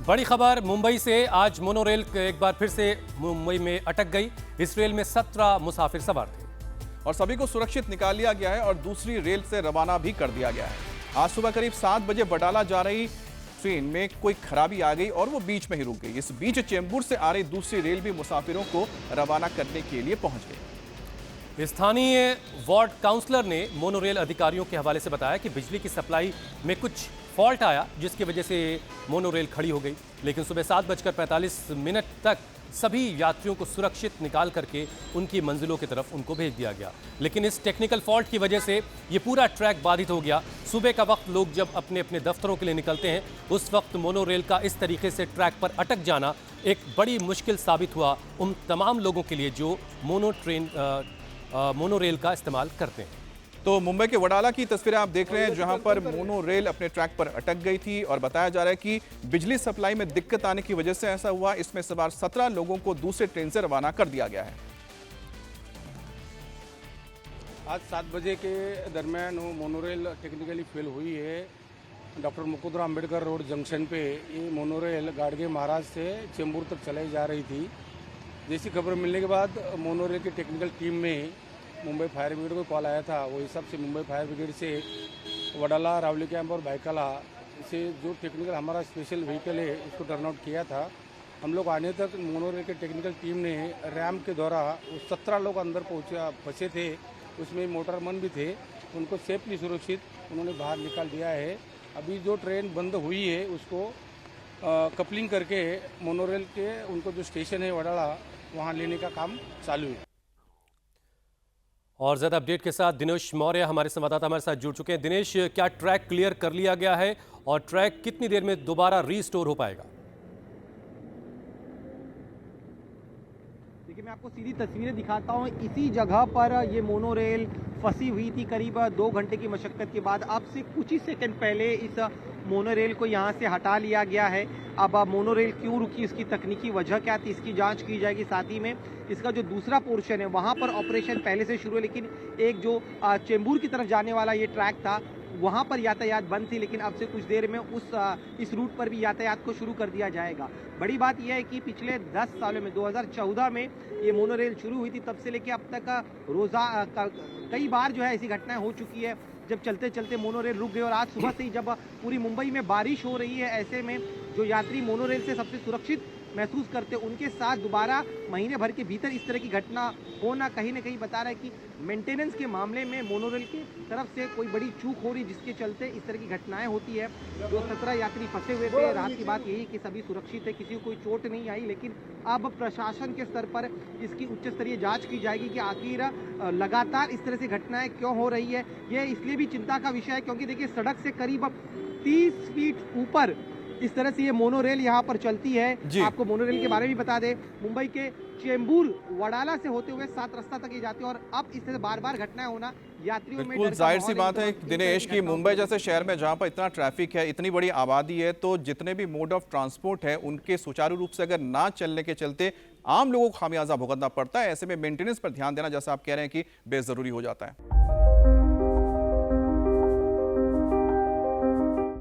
बड़ी खबर मुंबई से। आज मोनोरेल एक बार फिर से मुंबई में अटक गई। इस रेल में 17 मुसाफिर सवार थे और सभी को सुरक्षित निकाल लिया गया है और दूसरी रेल से रवाना भी कर दिया गया है। आज सुबह करीब 7 बजे बटाला जा रही ट्रेन में कोई खराबी आ गई और वो बीच में ही रुक गई। इस बीच चेंबूर से आ रही दूसरी रेल भी मुसाफिरों को रवाना करने के लिए पहुंच गई। स्थानीय वार्ड काउंसलर ने मोनोरेल अधिकारियों के हवाले से बताया कि बिजली की सप्लाई में कुछ फॉल्ट आया, जिसकी वजह से मोनोरेल खड़ी हो गई। लेकिन सुबह 7:45 तक सभी यात्रियों को सुरक्षित निकाल करके उनकी मंजिलों की तरफ उनको भेज दिया गया। लेकिन इस टेक्निकल फॉल्ट की वजह से ये पूरा ट्रैक बाधित हो गया। सुबह का वक्त लोग जब अपने अपने दफ्तरों के लिए निकलते हैं, उस वक्त मोनोरेल का इस तरीके से ट्रैक पर अटक जाना एक बड़ी मुश्किल साबित हुआ उन तमाम लोगों के लिए जो मोनोरेल का इस्तेमाल करते हैं। तो मुंबई के वडाला की तस्वीरें आप देख रहे हैं, जहां पर मोनो रेल अपने ट्रैक पर अटक गई थी और बताया जा रहा है कि बिजली सप्लाई में दिक्कत आने की वजह से ऐसा हुआ। इसमें सवार 17 लोगों को दूसरे ट्रेन से रवाना कर दिया गया है। आज 7 बजे के दरमियान मोनोरेल टेक्निकली फेल हुई है। डॉक्टर मुकुंदराम अंबेडकर रोड जंक्शन पे ये मोनोरेल गाड़गे महाराज से चेंबूर तक चलाई जा रही थी। जैसी खबर मिलने के बाद मोनोरेल की टेक्निकल टीम में मुंबई फायर ब्रिगेड को कॉल आया था। वो हिसाब से मुंबई फायर ब्रिगेड से वडाला, रावली कैंप और बाइकाला से जो टेक्निकल हमारा स्पेशल व्हीकल है इसको टर्न आउट किया था। हम लोग आने तक मोनोरेल के टेक्निकल टीम ने रैम्प के द्वारा 17 लोग अंदर फंसे थे, उसमें मोटरमैन भी थे, उनको सेफली सुरक्षित उन्होंने बाहर निकाल दिया है। अभी जो ट्रेन बंद हुई है उसको कपलिंग करके मोनोरेल के उनको जो स्टेशन है वडाला वहाँ लेने का काम चालू है। और ज्यादा अपडेट के साथ दिनेश मौर्य हमारे संवाददाता हमारे साथ जुड़ चुके हैं। दिनेश, क्या ट्रैक क्लियर कर लिया गया है और ट्रैक कितनी देर में दोबारा रीस्टोर हो पाएगा? देखिए, मैं आपको सीधी तस्वीरें दिखाता हूँ। इसी जगह पर ये मोनोरेल फंसी हुई थी करीब 2 घंटे की मशक्कत के बाद। अब से कुछ ही सेकंड पहले इस मोनोरेल को यहाँ से हटा लिया गया है। अब मोनोरेल क्यों रुकी, इसकी तकनीकी वजह क्या थी, इसकी जांच की जाएगी। साथ ही में इसका जो दूसरा पोर्शन है वहाँ पर ऑपरेशन पहले से शुरू है, लेकिन एक जो चेंबूर की तरफ जाने वाला ये ट्रैक था वहाँ पर यातायात बंद थी, लेकिन अब से कुछ देर में इस रूट पर भी यातायात को शुरू कर दिया जाएगा। बड़ी बात यह है कि पिछले 10 सालों में 2014 में ये मोनोरेल शुरू हुई थी, तब से लेकर अब तक कई बार जो है ऐसी घटनाएं हो चुकी है जब चलते चलते मोनोरेल रुक गई। और आज सुबह से ही जब पूरी मुंबई में बारिश हो रही है, ऐसे में जो यात्री मोनोरेल से सबसे सुरक्षित महसूस करते उनके साथ दोबारा महीने भर के भीतर इस तरह की घटना होना कहीं ना कहीं बता रहा है कि मेंटेनेंस के मामले में मोनोरेल की तरफ से कोई बड़ी चूक हो रही, जिसके चलते इस तरह की घटनाएं होती है। जो 17 यात्री फंसे हुए थे, रात की बात यही कि सभी सुरक्षित है, किसी को कोई चोट नहीं आई। लेकिन अब प्रशासन के स्तर पर इसकी उच्च स्तरीय जाँच की जाएगी कि आखिर लगातार इस तरह से घटनाएं क्यों हो रही है। ये इसलिए भी चिंता का विषय है क्योंकि देखिए, सड़क से करीब 30 फीट ऊपर इस तरह से ये मोनोरेल यहाँ पर चलती है। आपको मोनोरेल के बारे में बता दें, मुंबई के चेंबूर वडाला से होते हुए 7 रास्ता तक ये जाती है और अब इस तरह से बार-बार घटनाएं होना यात्रियों में बिल्कुल जाहिर सी बात है दिनेश की मुंबई जैसे शहर में जहां पर इतना ट्रैफिक है, इतनी बड़ी आबादी है, तो जितने भी मोड ऑफ ट्रांसपोर्ट है उनके सुचारू रूप से अगर ना चलने के चलते आम लोगों को खामियाजा भुगतना पड़ता है। ऐसे में मेंटेनेंस पर ध्यान देना, जैसा आप कह रहे हैं, कि बेजरूरी हो जाता है।